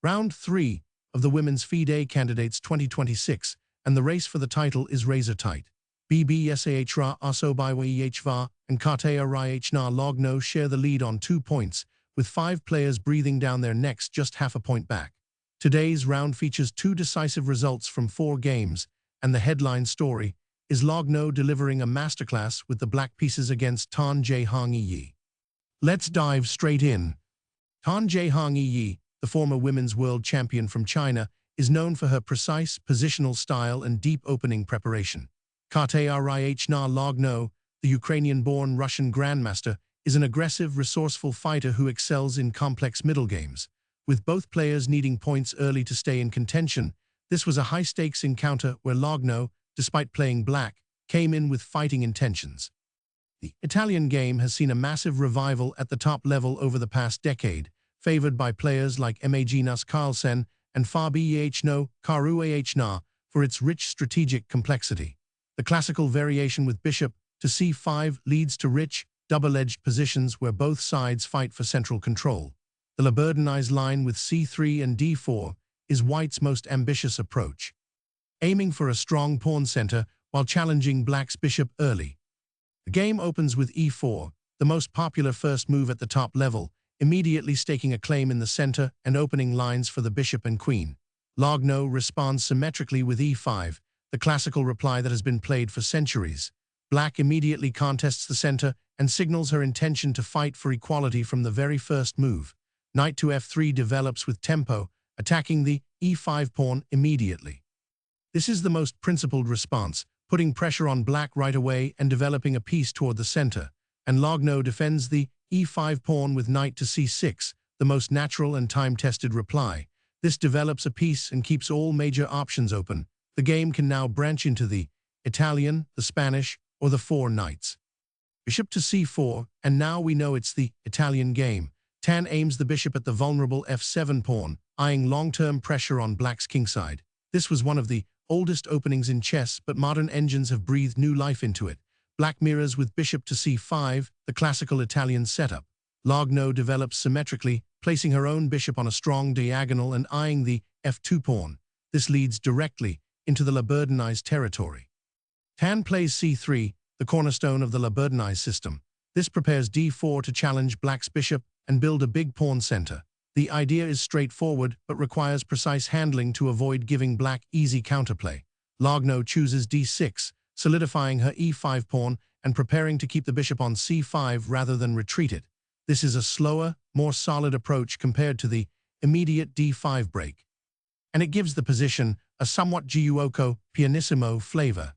Round 3 of the Women's FIDE Candidates 2026, and the race for the title is razor tight. BBSAHRA Asobiwahva and Kateryna Lagno share the lead on 2 points, with 5 players breathing down their necks just half a point back. Today's round features 2 decisive results from 4 games, and the headline story is Lagno delivering a masterclass with the black pieces against Zhongyi. Let's dive straight in. Zhongyi, the former women's world champion from China, is known for her precise positional style and deep opening preparation. Kateryna Lagno, the Ukrainian-born Russian Grandmaster, is an aggressive, resourceful fighter who excels in complex middle games. With both players needing points early to stay in contention, this was a high-stakes encounter where Lagno, despite playing black, came in with fighting intentions. The Italian game has seen a massive revival at the top level over the past decade, favored by players like Magnus Carlsen and Fabiano Caruana for its rich strategic complexity. The classical variation with bishop to c5 leads to rich, double-edged positions where both sides fight for central control. The Laburdinized line with c3 and d4 is white's most ambitious approach, aiming for a strong pawn center while challenging black's bishop early. The game opens with e4, the most popular first move at the top level, immediately staking a claim in the center and opening lines for the bishop and queen. Lagno responds symmetrically with e5, the classical reply that has been played for centuries. Black immediately contests the center and signals her intention to fight for equality from the very first move. Knight to f3 develops with tempo, attacking the e5 pawn immediately. This is the most principled response, putting pressure on black right away and developing a piece toward the center. And Lagno defends the e5 pawn with knight to c6, the most natural and time-tested reply. This develops a piece and keeps all major options open. The game can now branch into the Italian, the Spanish, or the 4 knights. Bishop to c4, and now we know it's the Italian game. Tan aims the bishop at the vulnerable f7 pawn, eyeing long-term pressure on black's kingside. This was one of the oldest openings in chess, but modern engines have breathed new life into it. Black mirrors with bishop to c5, the classical Italian setup. Lagno develops symmetrically, placing her own bishop on a strong diagonal and eyeing the f2 pawn. This leads directly into the Laburdinized territory. Tan plays c3, the cornerstone of the Laburdinized system. This prepares d4 to challenge black's bishop and build a big pawn center. The idea is straightforward, but requires precise handling to avoid giving black easy counterplay. Lagno chooses d6, solidifying her e5 pawn and preparing to keep the bishop on c5 rather than retreat it. This is a slower, more solid approach compared to the immediate d5 break, and it gives the position a somewhat giuoco pianissimo flavor.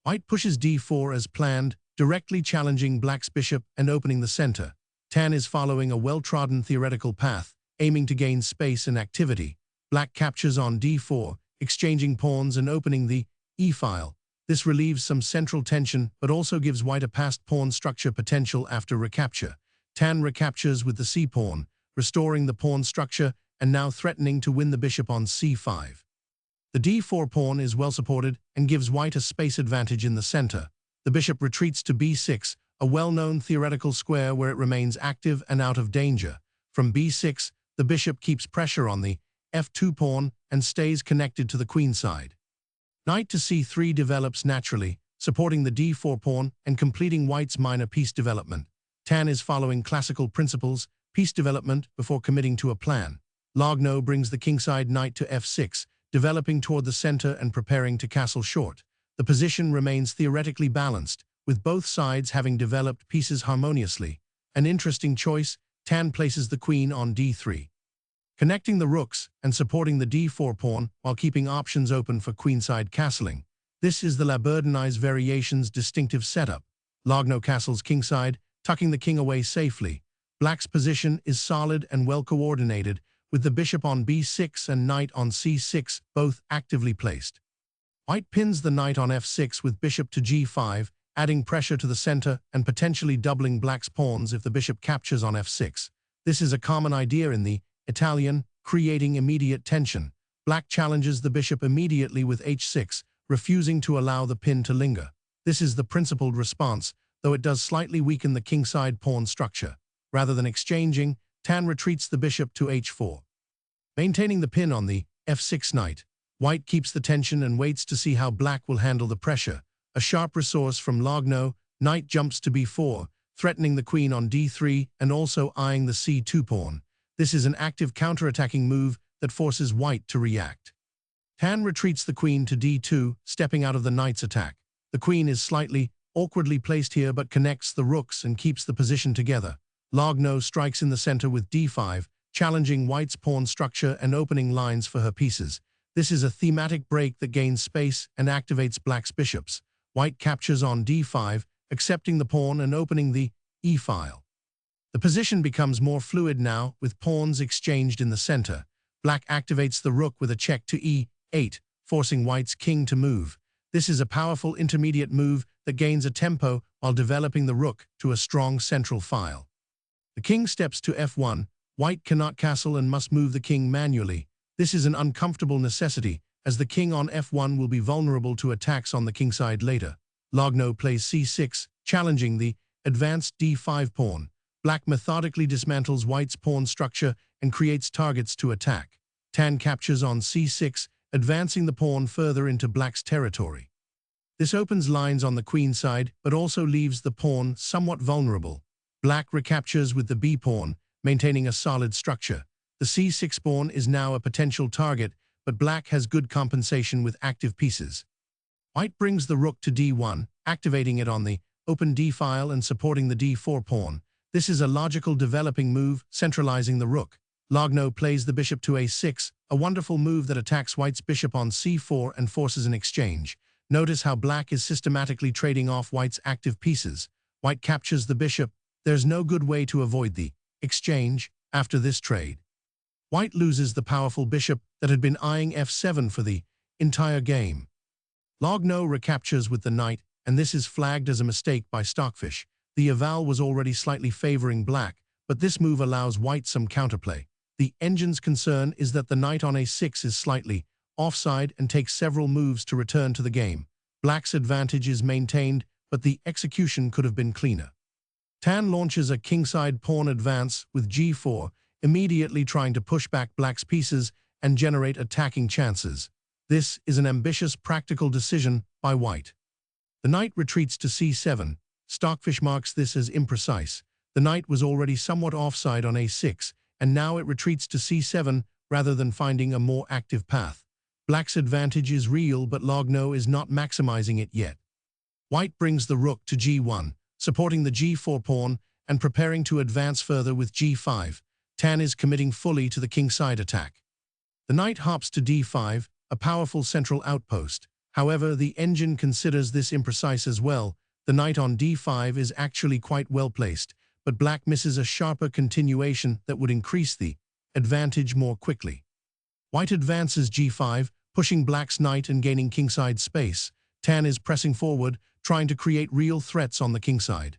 White pushes d4 as planned, directly challenging black's bishop and opening the center. Tan is following a well-trodden theoretical path, aiming to gain space and activity. Black captures on d4, exchanging pawns and opening the e-file. This relieves some central tension, but also gives white a passed pawn structure potential after recapture. Tan recaptures with the c-pawn, restoring the pawn structure and now threatening to win the bishop on c5. The d4 pawn is well supported and gives white a space advantage in the center. The bishop retreats to b6, a well-known theoretical square where it remains active and out of danger. From b6, the bishop keeps pressure on the f2 pawn and stays connected to the queen side. Knight to c3 develops naturally, supporting the d4 pawn and completing white's minor piece development. Tan is following classical principles, piece development before committing to a plan. Lagno brings the kingside knight to f6, developing toward the center and preparing to castle short. The position remains theoretically balanced, with both sides having developed pieces harmoniously. An interesting choice, Tan places the queen on d3, connecting the rooks and supporting the d4 pawn while keeping options open for queenside castling. This is the Laburdinized variation's distinctive setup. Lagno castles kingside, tucking the king away safely. Black's position is solid and well coordinated, with the bishop on b6 and knight on c6 both actively placed. White pins the knight on f6 with bishop to g5, adding pressure to the center and potentially doubling black's pawns if the bishop captures on f6. This is a common idea in the Italian, creating immediate tension. Black challenges the bishop immediately with h6, refusing to allow the pin to linger. This is the principled response, though it does slightly weaken the kingside pawn structure. Rather than exchanging, Tan retreats the bishop to h4. Maintaining the pin on the f6 knight, white keeps the tension and waits to see how black will handle the pressure. A sharp resource from Lagno, knight jumps to b4, threatening the queen on d3 and also eyeing the c2 pawn. This is an active counterattacking move that forces white to react. Tan retreats the queen to d2, stepping out of the knight's attack. The queen is slightly awkwardly placed here but connects the rooks and keeps the position together. Lagno strikes in the center with d5, challenging white's pawn structure and opening lines for her pieces. This is a thematic break that gains space and activates black's bishops. White captures on d5, accepting the pawn and opening the e-file. The position becomes more fluid now, with pawns exchanged in the center. Black activates the rook with a check to e8, forcing white's king to move. This is a powerful intermediate move that gains a tempo while developing the rook to a strong central file. The king steps to f1. White cannot castle and must move the king manually. This is an uncomfortable necessity, as the king on f1 will be vulnerable to attacks on the kingside later. Lagno plays c6, challenging the advanced d5 pawn. Black methodically dismantles white's pawn structure and creates targets to attack. Tan captures on c6, advancing the pawn further into black's territory. This opens lines on the queen side, but also leaves the pawn somewhat vulnerable. Black recaptures with the b-pawn, maintaining a solid structure. The c6 pawn is now a potential target, but black has good compensation with active pieces. White brings the rook to d1, activating it on the open d-file and supporting the d4 pawn. This is a logical developing move, centralizing the rook. Lagno plays the bishop to a6, a wonderful move that attacks white's bishop on c4 and forces an exchange. Notice how black is systematically trading off white's active pieces. White captures the bishop. There's no good way to avoid the exchange after this trade. White loses the powerful bishop that had been eyeing f7 for the entire game. Lagno recaptures with the knight, and this is flagged as a mistake by Stockfish. The eval was already slightly favoring black, but this move allows white some counterplay. The engine's concern is that the knight on a6 is slightly offside and takes several moves to return to the game. Black's advantage is maintained, but the execution could have been cleaner. Tan launches a kingside pawn advance with g4, immediately trying to push back black's pieces and generate attacking chances. This is an ambitious, practical decision by white. The knight retreats to c7. Stockfish marks this as imprecise. The knight was already somewhat offside on a6, and now it retreats to c7 rather than finding a more active path. Black's advantage is real, but Lagno is not maximizing it yet. White brings the rook to g1, supporting the g4 pawn and preparing to advance further with g5. Tan is committing fully to the kingside attack. The knight hops to d5, a powerful central outpost. However, the engine considers this imprecise as well. The knight on d5 is actually quite well placed, but black misses a sharper continuation that would increase the advantage more quickly. White advances g5, pushing black's knight and gaining kingside space. Tan is pressing forward, trying to create real threats on the kingside.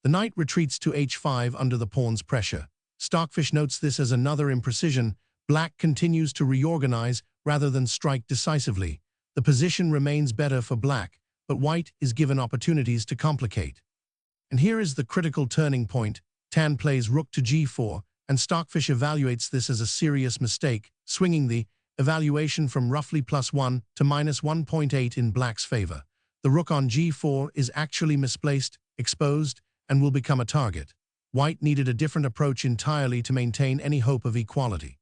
The knight retreats to h5 under the pawn's pressure. Stockfish notes this as another imprecision. Black continues to reorganize rather than strike decisively. The position remains better for black, but white is given opportunities to complicate. And here is the critical turning point. Tan plays rook to g4, and Stockfish evaluates this as a serious mistake, swinging the evaluation from roughly +1 to -1.8 in black's favor. The rook on g4 is actually misplaced, exposed, and will become a target. White needed a different approach entirely to maintain any hope of equality.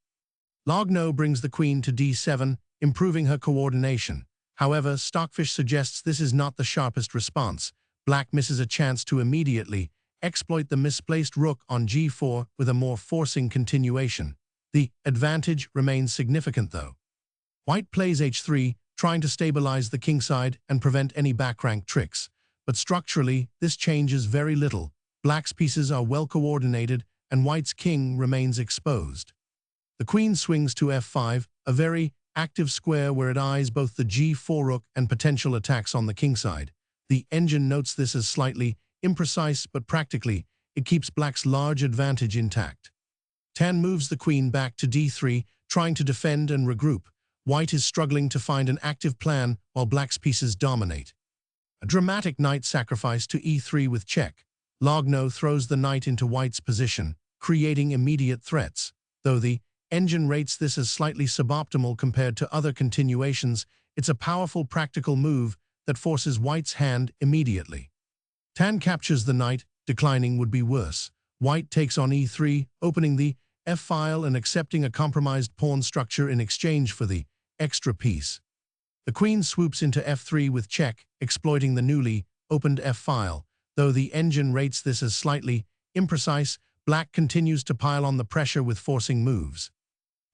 Lagno brings the queen to d7, improving her coordination. However, Stockfish suggests this is not the sharpest response. Black misses a chance to immediately exploit the misplaced rook on g4 with a more forcing continuation. The advantage remains significant though. White plays h3, trying to stabilize the kingside and prevent any backrank tricks. But structurally, this changes very little. Black's pieces are well coordinated, and white's king remains exposed. The queen swings to f5, a very active square where it eyes both the g4 rook and potential attacks on the kingside. The engine notes this as slightly imprecise, but practically, it keeps black's large advantage intact. Tan moves the queen back to d3, trying to defend and regroup. White is struggling to find an active plan while black's pieces dominate. A dramatic knight sacrifice to e3 with check. Lagno throws the knight into white's position, creating immediate threats. Though the engine rates this as slightly suboptimal compared to other continuations. It's a powerful practical move that forces white's hand immediately. Tan captures the knight, declining would be worse. White takes on e3, opening the f-file and accepting a compromised pawn structure in exchange for the extra piece. The queen swoops into f3 with check, exploiting the newly opened f-file. Though the engine rates this as slightly imprecise, black continues to pile on the pressure with forcing moves.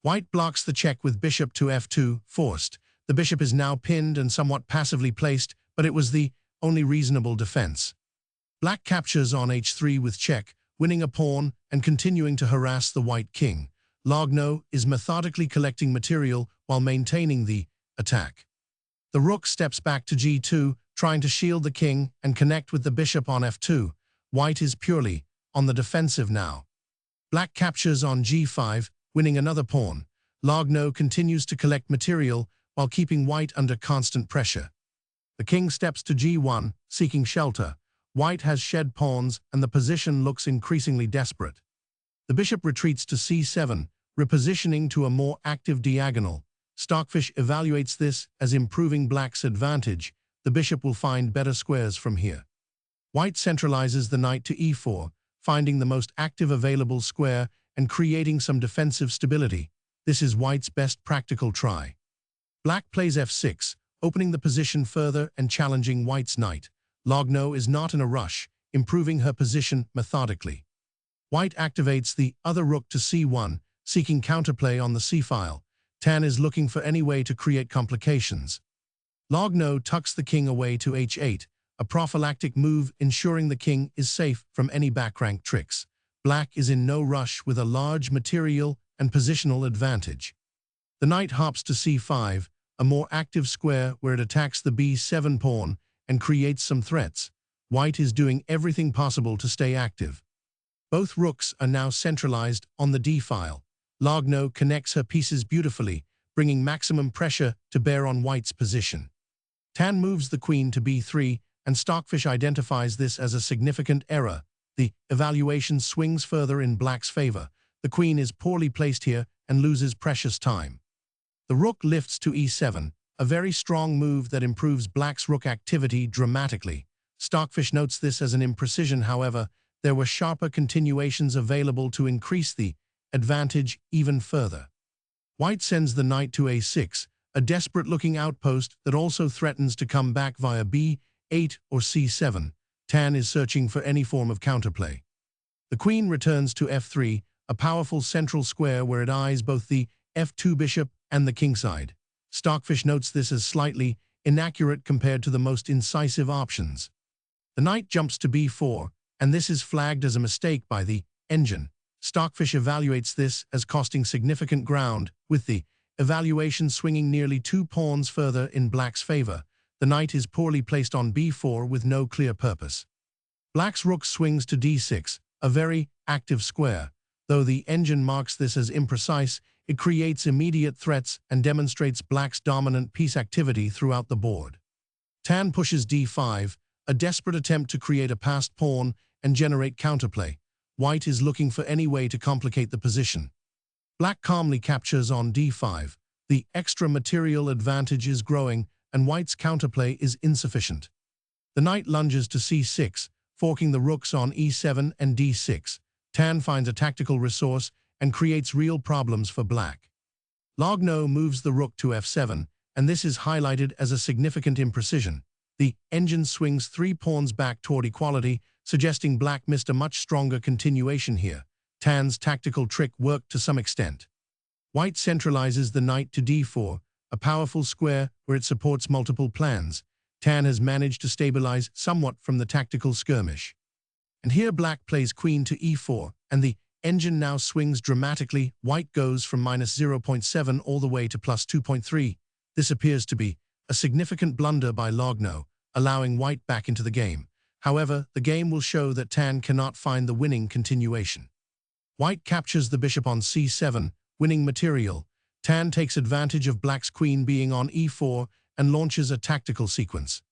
White blocks the check with bishop to f2, forced. The bishop is now pinned and somewhat passively placed, but it was the only reasonable defense. Black captures on h3 with check, winning a pawn and continuing to harass the white king. Lagno is methodically collecting material while maintaining the attack. The rook steps back to g2, trying to shield the king and connect with the bishop on f2. White is purely on the defensive now. Black captures on g5, winning another pawn. Lagno continues to collect material while keeping white under constant pressure. The king steps to g1, seeking shelter. White has shed pawns and the position looks increasingly desperate. The bishop retreats to c7, repositioning to a more active diagonal. Stockfish evaluates this as improving black's advantage. The bishop will find better squares from here. White centralizes the knight to e4, finding the most active available square and creating some defensive stability. This is white's best practical try. Black plays f6, opening the position further and challenging white's knight. Lagno is not in a rush, improving her position methodically. White activates the other rook to c1, seeking counterplay on the c-file. Tan is looking for any way to create complications. Lagno tucks the king away to h8, a prophylactic move ensuring the king is safe from any backrank tricks. Black is in no rush with a large material and positional advantage. The knight hops to c5, a more active square where it attacks the b7 pawn and creates some threats. White is doing everything possible to stay active. Both rooks are now centralized on the d-file. Lagno connects her pieces beautifully, bringing maximum pressure to bear on white's position. Tan moves the queen to b3, and Stockfish identifies this as a significant error. The evaluation swings further in black's favor. The queen is poorly placed here and loses precious time. The rook lifts to e7, a very strong move that improves black's rook activity dramatically. Stockfish notes this as an imprecision, however. There were sharper continuations available to increase the advantage even further. White sends the knight to a6, a desperate-looking outpost that also threatens to come back via b8 or c7. Tan is searching for any form of counterplay. The queen returns to f3, a powerful central square where it eyes both the f2 bishop and the kingside. Stockfish notes this as slightly inaccurate compared to the most incisive options. The knight jumps to b4, and this is flagged as a mistake by the engine. Stockfish evaluates this as costing significant ground, with the evaluation swinging nearly 2 pawns further in black's favor. The knight is poorly placed on b4 with no clear purpose. Black's rook swings to d6, a very active square. Though the engine marks this as imprecise, it creates immediate threats and demonstrates black's dominant piece activity throughout the board. Tan pushes d5, a desperate attempt to create a passed pawn and generate counterplay. White is looking for any way to complicate the position. Black calmly captures on d5. The extra material advantage is growing, and white's counterplay is insufficient. The knight lunges to c6, forking the rooks on e7 and d6. Tan finds a tactical resource and creates real problems for black. Lagno moves the rook to f7, and this is highlighted as a significant imprecision. The engine swings 3 pawns back toward equality, suggesting black missed a much stronger continuation here. Tan's tactical trick worked to some extent. White centralizes the knight to d4, a powerful square where it supports multiple plans. Tan has managed to stabilize somewhat from the tactical skirmish. And here black plays queen to e4, and the engine now swings dramatically. White goes from -0.7 all the way to +2.3. This appears to be a significant blunder by Lagno, allowing white back into the game. However, the game will show that Tan cannot find the winning continuation. White captures the bishop on c7, winning material. Tan takes advantage of black's queen being on e4 and launches a tactical sequence.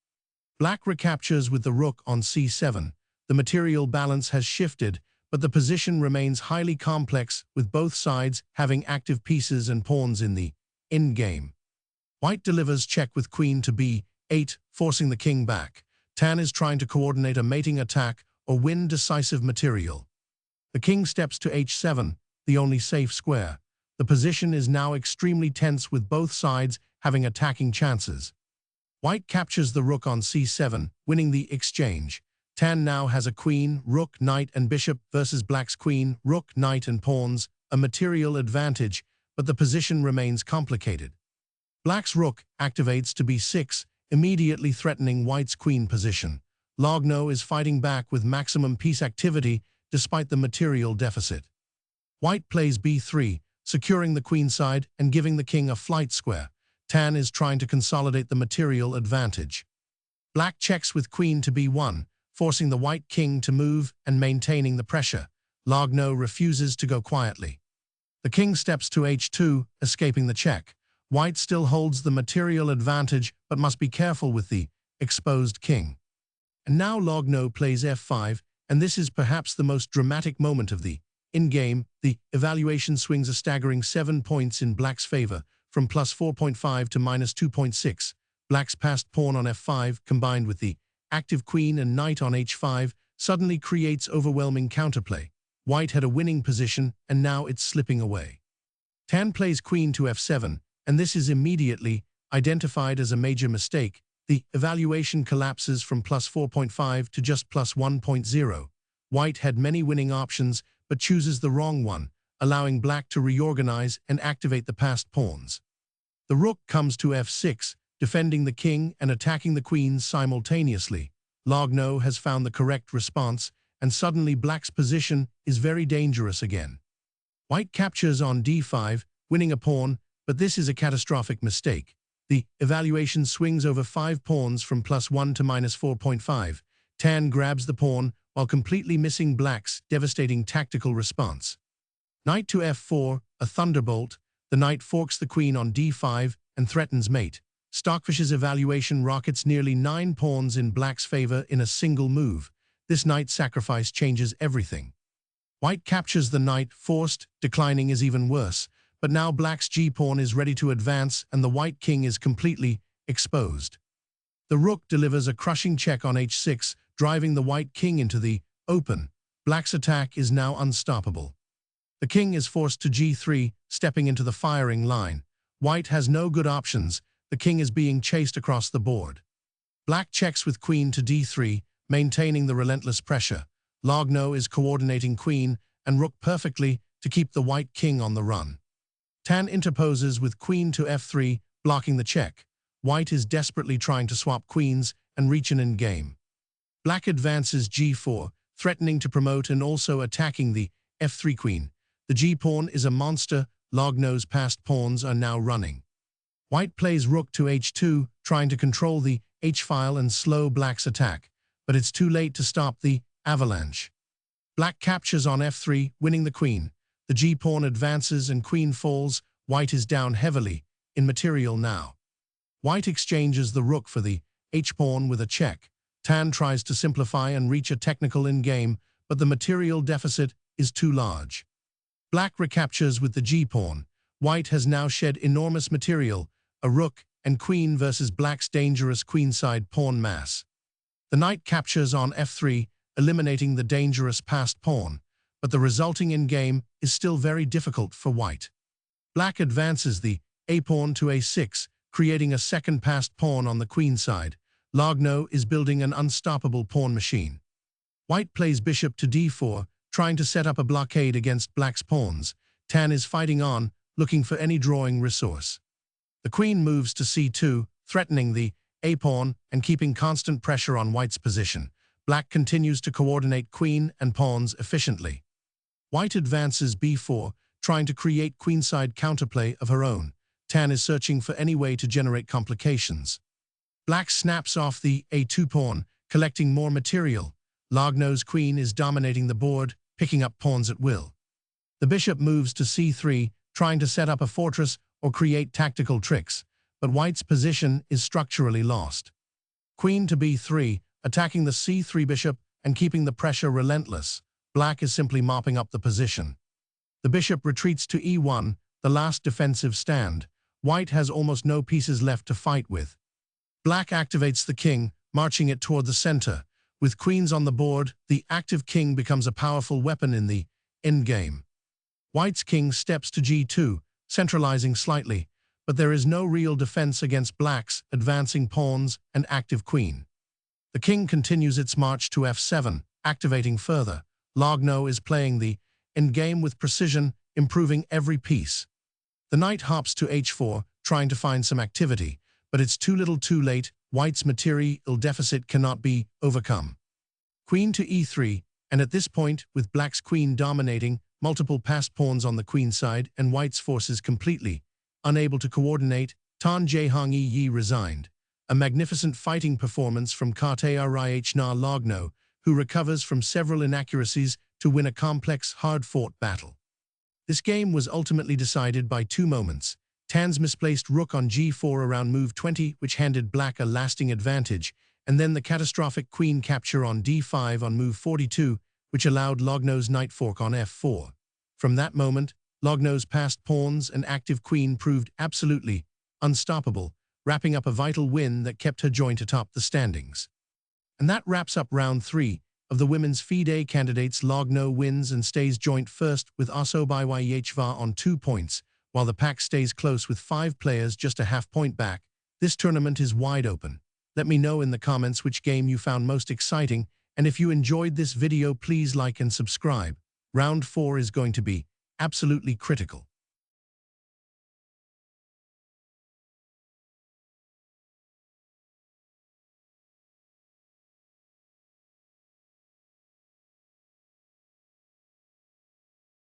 Black recaptures with the rook on c7. The material balance has shifted. but the position remains highly complex with both sides having active pieces and pawns in the endgame. White delivers check with queen to b8, forcing the king back. Tan is trying to coordinate a mating attack or win decisive material. The king steps to h7, the only safe square. The position is now extremely tense with both sides having attacking chances. White captures the rook on c7, winning the exchange. Tan now has a queen, rook, knight, and bishop versus black's queen, rook, knight, and pawns, a material advantage, but the position remains complicated. Black's rook activates to b6, immediately threatening white's queen position. Lagno is fighting back with maximum piece activity despite the material deficit. White plays b3, securing the queenside and giving the king a flight square. Tan is trying to consolidate the material advantage. Black checks with queen to b1, forcing the white king to move and maintaining the pressure. Lagno refuses to go quietly. The king steps to h2, escaping the check. White still holds the material advantage but must be careful with the exposed king. And now Lagno plays f5, and this is perhaps the most dramatic moment of the in-game. The evaluation swings a staggering 7 points in black's favor, from plus 4.5 to minus 2.6. Black's passed pawn on f5, combined with the active queen and knight on h5, suddenly creates overwhelming counterplay. White had a winning position, and now it's slipping away. Tan plays queen to f7, and this is immediately identified as a major mistake. The evaluation collapses from plus 4.5 to just plus 1.0. White had many winning options, but chooses the wrong one, allowing black to reorganize and activate the passed pawns. The rook comes to f6, defending the king and attacking the queen simultaneously. Lagno has found the correct response, and suddenly black's position is very dangerous again. White captures on d5, winning a pawn, but this is a catastrophic mistake. The evaluation swings over 5 pawns from plus 1 to minus 4.5. Tan grabs the pawn while completely missing black's devastating tactical response. Knight to f4, a thunderbolt. The knight forks the queen on d5 and threatens mate. Stockfish's evaluation rockets nearly 9 pawns in black's favor in a single move. This knight sacrifice changes everything. White captures the knight, forced, declining is even worse. But now black's g-pawn is ready to advance and the white king is completely exposed. The rook delivers a crushing check on h6, driving the white king into the open. Black's attack is now unstoppable. The king is forced to g3, stepping into the firing line. White has no good options. The king is being chased across the board. Black checks with queen to d3, maintaining the relentless pressure. Lagno is coordinating queen and rook perfectly to keep the white king on the run. Tan interposes with queen to f3, blocking the check. White is desperately trying to swap queens and reach an endgame. Black advances g4, threatening to promote and also attacking the f3 queen. The g-pawn is a monster. Lagno's passed pawns are now running. White plays rook to h2, trying to control the h-file and slow black's attack, but it's too late to stop the avalanche. Black captures on f3, winning the queen. The g-pawn advances and queen falls. White is down heavily in material now. White exchanges the rook for the h-pawn with a check. Tan tries to simplify and reach a technical endgame, but the material deficit is too large. Black recaptures with the g-pawn. White has now shed enormous material, a rook and queen versus black's dangerous queenside pawn mass. The knight captures on f3, eliminating the dangerous passed pawn, but the resulting endgame is still very difficult for white. Black advances the a-pawn to a6, creating a second passed pawn on the queenside. Lagno is building an unstoppable pawn machine. White plays bishop to d4, trying to set up a blockade against black's pawns. Tan is fighting on, looking for any drawing resource. The queen moves to c2, threatening the a-pawn and keeping constant pressure on white's position. Black continues to coordinate queen and pawns efficiently. White advances b4, trying to create queenside counterplay of her own. Tan is searching for any way to generate complications. Black snaps off the a2 pawn, collecting more material. Lagno's queen is dominating the board, picking up pawns at will. The bishop moves to c3, trying to set up a fortress or create tactical tricks, but white's position is structurally lost. Queen to b3, attacking the c3 bishop and keeping the pressure relentless. Black is simply mopping up the position. The bishop retreats to e1, the last defensive stand. White has almost no pieces left to fight with. Black activates the king, marching it toward the center. With queens on the board, the active king becomes a powerful weapon in the endgame. White's king steps to g2, centralizing slightly, but there is no real defense against black's advancing pawns and active queen. The king continues its march to f7, activating further. Lagno is playing the endgame with precision, improving every piece. The knight hops to h4, trying to find some activity, but it's too little too late. White's material deficit cannot be overcome. Queen to e3, and at this point, with black's queen dominating, multiple passed pawns on the queen side, and white's forces completely unable to coordinate, Zhongyi resigned. A magnificent fighting performance from Kateryna Lagno, who recovers from several inaccuracies to win a complex, hard-fought battle. This game was ultimately decided by two moments. Tan's misplaced rook on g4 around move 20, which handed black a lasting advantage, and then the catastrophic queen capture on d5 on move 42, which allowed Lagno's knight fork on f4. From that moment, Lagno's passed pawns and active queen proved absolutely unstoppable, wrapping up a vital win that kept her joint atop the standings. And that wraps up round 3 of the women's FIDE candidates. Lagno wins and stays joint first with Osobyehva on 2 points, while the pack stays close with 5 players just a half-point back. This tournament is wide open. Let me know in the comments which game you found most exciting, and if you enjoyed this video, please like and subscribe. Round 4 is going to be absolutely critical.